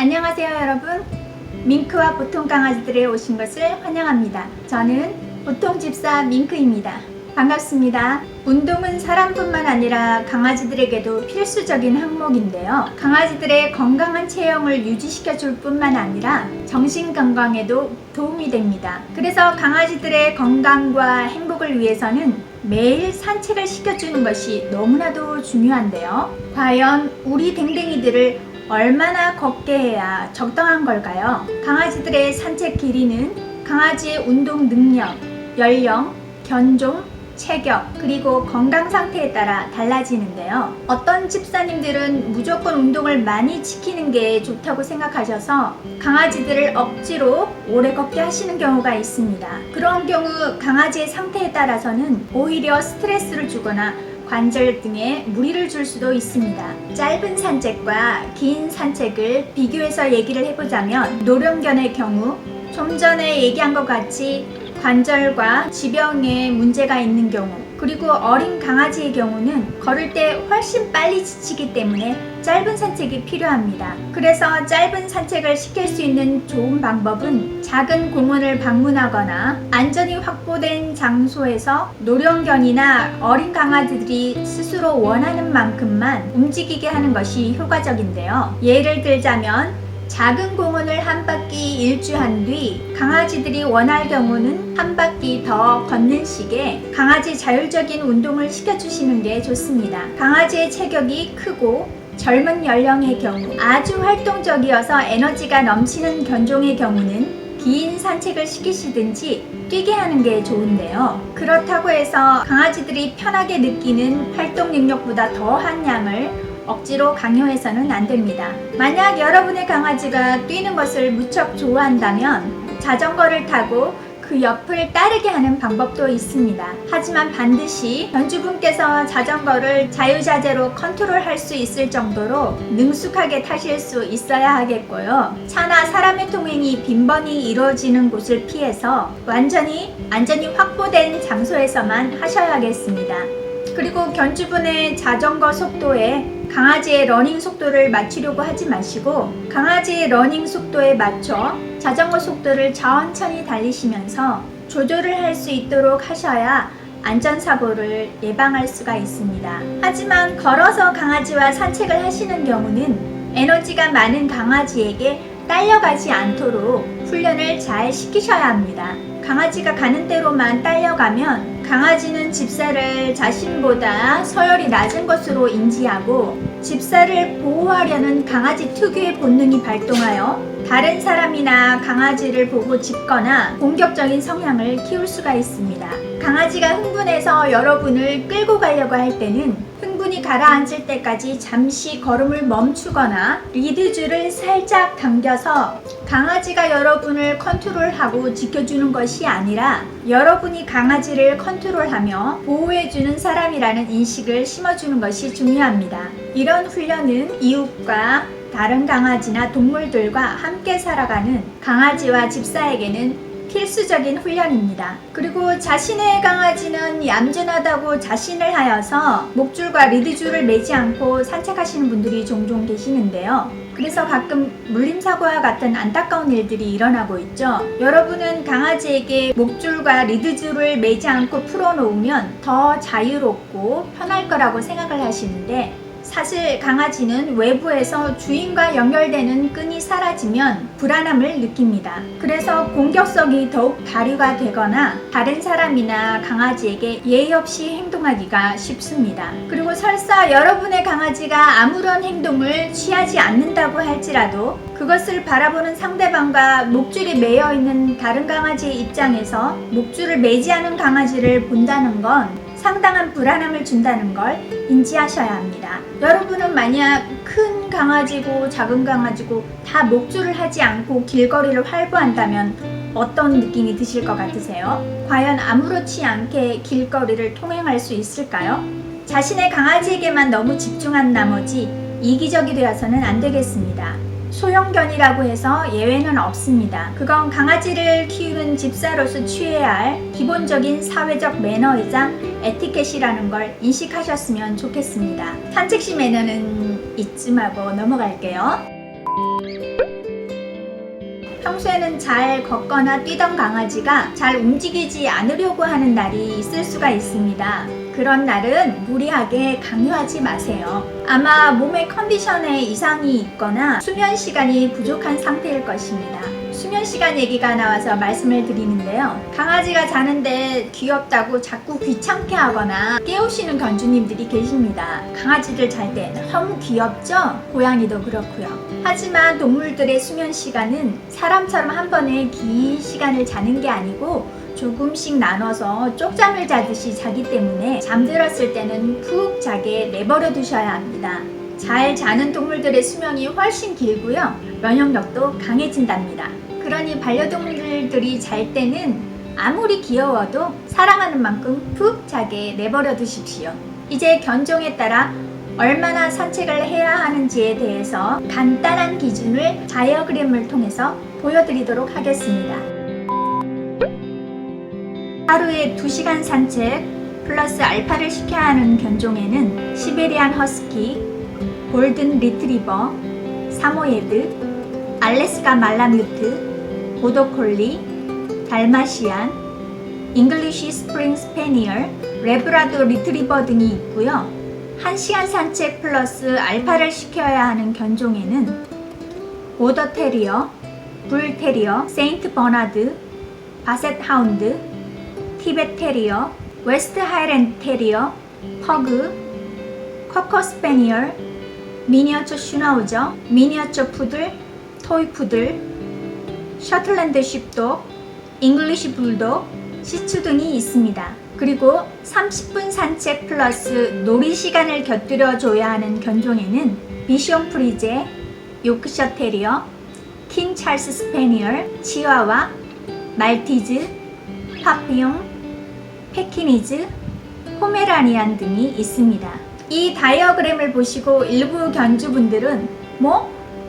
안녕하세요 여러분. 밍크와 보통 강아지들에 오신 것을 환영합니다. 저는 보통 집사 밍크입니다. 반갑습니다. 운동은 사람뿐만 아니라 강아지들에게도 필수적인 항목인데요. 강아지들의 건강한 체형을 유지시켜 줄 뿐만 아니라 정신 건강에도 도움이 됩니다. 그래서 강아지들의 건강과 행복을 위해서는 매일 산책을 시켜주는 것이 너무나도 중요한데요. 과연 우리 댕댕이들을 얼마나 걷게 해야 적당한 걸까요? 강아지들의 산책 길이는 강아지의 운동 능력, 연령, 견종, 체격, 그리고 건강 상태에 따라 달라지는데요. 어떤 집사님들은 무조건 운동을 많이 지키는 게 좋다고 생각하셔서 강아지들을 억지로 오래 걷게 하시는 경우가 있습니다. 그런 경우 강아지의 상태에 따라서는 오히려 스트레스를 주거나 관절 등에 무리를 줄 수도 있습니다. 짧은 산책과 긴 산책을 비교해서 얘기를 해보자면 노령견의 경우 좀 전에 얘기한 것 같이 관절과 지병에 문제가 있는 경우, 그리고 어린 강아지의 경우는 걸을 때 훨씬 빨리 지치기 때문에 짧은 산책이 필요합니다. 그래서 짧은 산책을 시킬 수 있는 좋은 방법은 작은 공원을 방문하거나 안전이 확보된 장소에서 노령견이나 어린 강아지들이 스스로 원하는 만큼만 움직이게 하는 것이 효과적인데요. 예를 들자면 작은 공원을 한 바퀴 일주한 뒤 강아지들이 원할 경우는 한 바퀴 더 걷는 식의 강아지 자율적인 운동을 시켜주시는 게 좋습니다. 강아지의 체격이 크고 젊은 연령의 경우, 아주 활동적이어서 에너지가 넘치는 견종의 경우는 긴 산책을 시키시든지 뛰게 하는 게 좋은데요. 그렇다고 해서 강아지들이 편하게 느끼는 활동 능력보다 더한 양을 억지로 강요해서는 안 됩니다. 만약 여러분의 강아지가 뛰는 것을 무척 좋아한다면 자전거를 타고 그 옆을 따르게 하는 방법도 있습니다. 하지만 반드시 견주분께서 자전거를 자유자재로 컨트롤할 수 있을 정도로 능숙하게 타실 수 있어야 하겠고요. 차나 사람의 통행이 빈번히 이루어지는 곳을 피해서 완전히 안전이 확보된 장소에서만 하셔야겠습니다. 그리고 견주분의 자전거 속도에 강아지의 러닝 속도를 맞추려고 하지 마시고 강아지의 러닝 속도에 맞춰 자전거 속도를 천천히 달리시면서 조절을 할 수 있도록 하셔야 안전사고를 예방할 수가 있습니다. 하지만 걸어서 강아지와 산책을 하시는 경우는 에너지가 많은 강아지에게 딸려가지 않도록 훈련을 잘 시키셔야 합니다. 강아지가 가는 대로만 딸려가면 강아지는 집사를 자신보다 서열이 낮은 것으로 인지하고 집사를 보호하려는 강아지 특유의 본능이 발동하여 다른 사람이나 강아지를 보고 짖거나 공격적인 성향을 키울 수가 있습니다. 강아지가 흥분해서 여러분을 끌고 가려고 할 때는 흥분이 가라앉을 때까지 잠시 걸음을 멈추거나 리드줄을 살짝 당겨서 강아지가 여러분을 컨트롤하고 지켜주는 것이 아니라 여러분이 강아지를 컨트롤하며 보호해주는 사람이라는 인식을 심어주는 것이 중요합니다. 이런 훈련은 이웃과 다른 강아지나 동물들과 함께 살아가는 강아지와 집사에게는 필수적인 훈련입니다. 그리고 자신의 강아지는 얌전하다고 자신을 하여서 목줄과 리드줄을 매지 않고 산책하시는 분들이 종종 계시는데요. 그래서 가끔 물림사고와 같은 안타까운 일들이 일어나고 있죠. 여러분은 강아지에게 목줄과 리드줄을 매지 않고 풀어놓으면 더 자유롭고 편할 거라고 생각을 하시는데 사실 강아지는 외부에서 주인과 연결되는 끈이 사라지면 불안함을 느낍니다. 그래서 공격성이 더욱 발휘가 되거나 다른 사람이나 강아지에게 예의 없이 행동하기가 쉽습니다. 그리고 설사 여러분의 강아지가 아무런 행동을 취하지 않는다고 할지라도 그것을 바라보는 상대방과 목줄이 매여 있는 다른 강아지의 입장에서 목줄을 매지 않은 강아지를 본다는 건 상당한 불안함을 준다는 걸 인지하셔야 합니다. 여러분은 만약 큰 강아지고 작은 강아지고 다 목줄을 하지 않고 길거리를 활보한다면 어떤 느낌이 드실 것 같으세요? 과연 아무렇지 않게 길거리를 통행할 수 있을까요? 자신의 강아지에게만 너무 집중한 나머지 이기적이 되어서는 안 되겠습니다. 소형견이라고 해서 예외는 없습니다. 그건 강아지를 키우는 집사로서 취해야 할 기본적인 사회적 매너이자 에티켓이라는 걸 인식하셨으면 좋겠습니다. 산책 시 매너는 잊지 말고 넘어갈게요. 평소에는 잘 걷거나 뛰던 강아지가 잘 움직이지 않으려고 하는 날이 있을 수가 있습니다. 그런 날은 무리하게 강요하지 마세요. 아마 몸의 컨디션에 이상이 있거나 수면 시간이 부족한 상태일 것입니다. 수면 시간 얘기가 나와서 말씀을 드리는데요. 강아지가 자는데 귀엽다고 자꾸 귀찮게 하거나 깨우시는 견주님들이 계십니다. 강아지들 잘 때 너무 귀엽죠? 고양이도 그렇고요. 하지만 동물들의 수면 시간은 사람처럼 한 번에 긴 시간을 자는 게 아니고 조금씩 나눠서 쪽잠을 자듯이 자기 때문에 잠들었을 때는 푹 자게 내버려 두셔야 합니다. 잘 자는 동물들의 수명이 훨씬 길고요. 면역력도 강해진답니다. 그러니 반려동물들이 잘 때는 아무리 귀여워도 사랑하는 만큼 푹 자게 내버려 두십시오. 이제 견종에 따라 얼마나 산책을 해야 하는지에 대해서 간단한 기준을 다이어그램을 통해서 보여드리도록 하겠습니다. 하루에 2시간 산책 플러스 알파를 시켜야 하는 견종에는 시베리안 허스키, 골든 리트리버, 사모예드, 알래스카 말라뮤트, 보더콜리, 달마시안, 잉글리시 스프링 스패니얼, 레브라도 리트리버 등이 있고요. 1시간 산책 플러스 알파를 시켜야 하는 견종에는 보더 테리어, 불 테리어, 세인트 버나드, 바셋 하운드, 티벳 테리어, 웨스트 하이랜드 테리어, 퍼그, 커커 스패니얼, 미니어처 슈나우저, 미니어처 푸들, 토이 푸들, 셔틀랜드 쉽독, 잉글리시 불독, 시츄 등이 있습니다. 그리고 30분 산책 플러스 놀이 시간을 곁들여 줘야 하는 견종에는 비숑 프리제, 요크셔 테리어, 킹 찰스 스패니얼, 치와와, 말티즈, 파피용, 페키니즈, 포메라니안 등이 있습니다. 이 다이어그램을 보시고 일부 견주분들은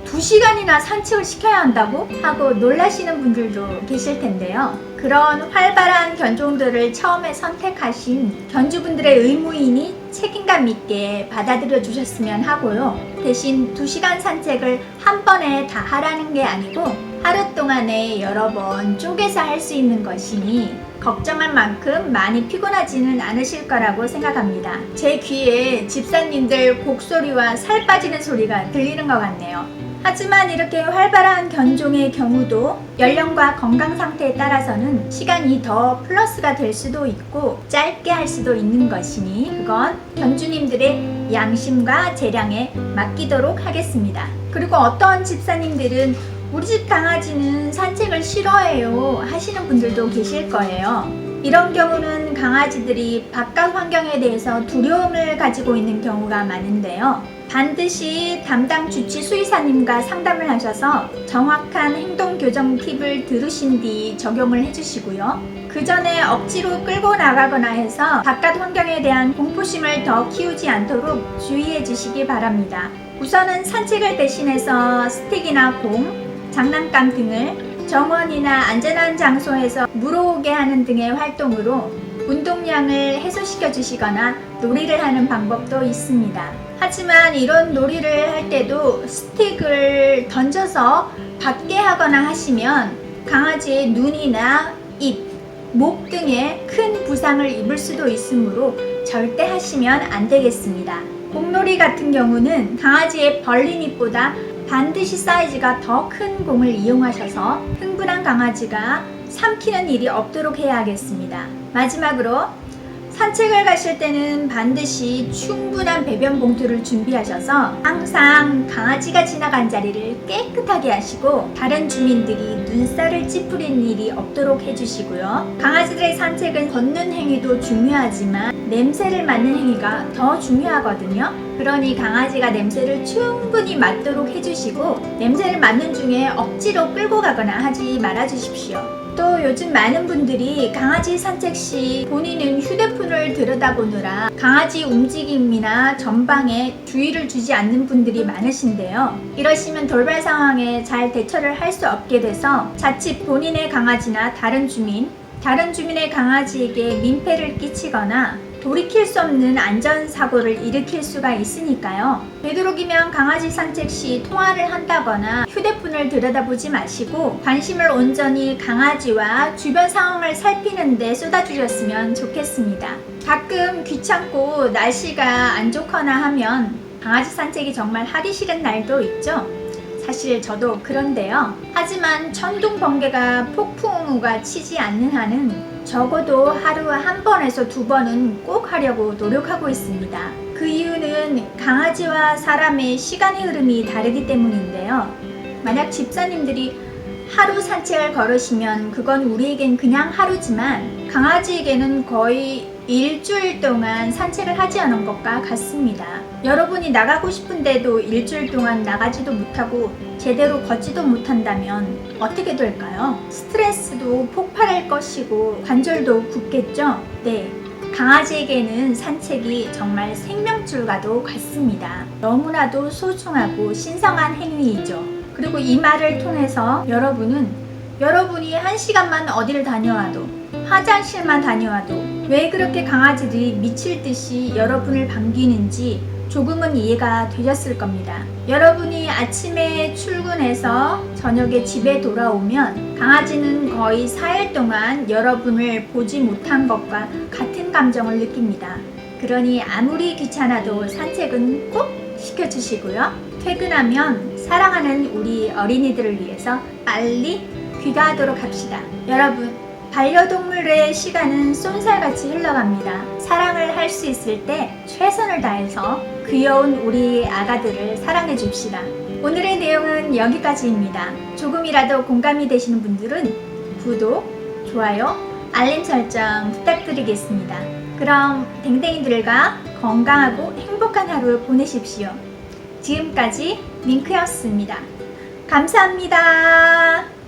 2시간이나 산책을 시켜야 한다고? 하고 놀라시는 분들도 계실 텐데요. 그런 활발한 견종들을 처음에 선택하신 견주분들의 의무이니 책임감 있게 받아들여 주셨으면 하고요. 대신 2시간 산책을 한 번에 다 하라는 게 아니고 하루 동안에 여러 번 쪼개서 할 수 있는 것이니 걱정할 만큼 많이 피곤하지는 않으실 거라고 생각합니다. 제 귀에 집사님들 곡소리와 살 빠지는 소리가 들리는 것 같네요. 하지만 이렇게 활발한 견종의 경우도 연령과 건강 상태에 따라서는 시간이 더 플러스가 될 수도 있고 짧게 할 수도 있는 것이니 그건 견주님들의 양심과 재량에 맡기도록 하겠습니다. 그리고 어떤 집사님들은 우리 집 강아지는 산책을 싫어해요 하시는 분들도 계실 거예요. 이런 경우는 강아지들이 바깥 환경에 대해서 두려움을 가지고 있는 경우가 많은데요. 반드시 담당 주치 수의사님과 상담을 하셔서 정확한 행동 교정 팁을 들으신 뒤 적용을 해주시고요. 그 전에 억지로 끌고 나가거나 해서 바깥 환경에 대한 공포심을 더 키우지 않도록 주의해 주시기 바랍니다. 우선은 산책을 대신해서 스틱이나 공, 장난감 등을 정원이나 안전한 장소에서 물어오게 하는 등의 활동으로 운동량을 해소시켜 주시거나 놀이를 하는 방법도 있습니다. 하지만 이런 놀이를 할 때도 스틱을 던져서 받게 하거나 하시면 강아지의 눈이나 입, 목 등에 큰 부상을 입을 수도 있으므로 절대 하시면 안 되겠습니다. 공놀이 같은 경우는 강아지의 벌린 입보다 반드시 사이즈가 더 큰 공을 이용하셔서 흥분한 강아지가 삼키는 일이 없도록 해야 하겠습니다. 마지막으로 산책을 가실 때는 반드시 충분한 배변 봉투를 준비하셔서 항상 강아지가 지나간 자리를 깨끗하게 하시고 다른 주민들이 눈살을 찌푸리는 일이 없도록 해주시고요. 강아지들의 산책은 걷는 행위도 중요하지만 냄새를 맡는 행위가 더 중요하거든요. 그러니 강아지가 냄새를 충분히 맡도록 해주시고 냄새를 맡는 중에 억지로 끌고 가거나 하지 말아 주십시오. 또 요즘 많은 분들이 강아지 산책 시 본인은 휴대폰을 들여다보느라 강아지 움직임이나 전방에 주의를 주지 않는 분들이 많으신데요. 이러시면 돌발 상황에 잘 대처를 할 수 없게 돼서 자칫 본인의 강아지나 다른 주민의 강아지에게 민폐를 끼치거나 돌이킬 수 없는 안전사고를 일으킬 수가 있으니까요. 되도록이면 강아지 산책 시 통화를 한다거나 휴대폰을 들여다보지 마시고 관심을 온전히 강아지와 주변 상황을 살피는 데 쏟아주셨으면 좋겠습니다. 가끔 귀찮고 날씨가 안 좋거나 하면 강아지 산책이 정말 하기 싫은 날도 있죠. 사실 저도 그런데요. 하지만 천둥 번개가 폭풍우가 치지 않는 한은 적어도 하루 한 번에서 두 번은 꼭 하려고 노력하고 있습니다. 그 이유는 강아지와 사람의 시간의 흐름이 다르기 때문인데요. 만약 집사님들이 하루 산책을 걸으시면 그건 우리에겐 그냥 하루지만 강아지에게는 거의 일주일 동안 산책을 하지 않은 것과 같습니다. 여러분이 나가고 싶은데도 일주일 동안 나가지도 못하고 제대로 걷지도 못한다면 어떻게 될까요? 스트레스도 폭발할 것이고 관절도 굽겠죠? 네. 강아지에게는 산책이 정말 생명줄과도 같습니다. 너무나도 소중하고 신성한 행위이죠. 그리고 이 말을 통해서 여러분이 1시간만 어디를 다녀와도 화장실만 다녀와도 왜 그렇게 강아지들이 미칠 듯이 여러분을 반기는지 조금은 이해가 되셨을 겁니다. 여러분이 아침에 출근해서 저녁에 집에 돌아오면 강아지는 거의 4일 동안 여러분을 보지 못한 것과 같은 감정을 느낍니다. 그러니 아무리 귀찮아도 산책은 꼭 시켜주시고요. 퇴근하면 사랑하는 우리 어린이들을 위해서 빨리 귀가하도록 합시다. 여러분, 반려동물의 시간은 쏜살같이 흘러갑니다. 사랑을 할 수 있을 때 최선을 다해서 귀여운 우리 아가들을 사랑해 줍시다. 오늘의 내용은 여기까지입니다. 조금이라도 공감이 되시는 분들은 구독, 좋아요, 알림 설정 부탁드리겠습니다. 그럼 댕댕이들과 건강하고 행복한 하루 보내십시오. 지금까지 밍크였습니다. 감사합니다.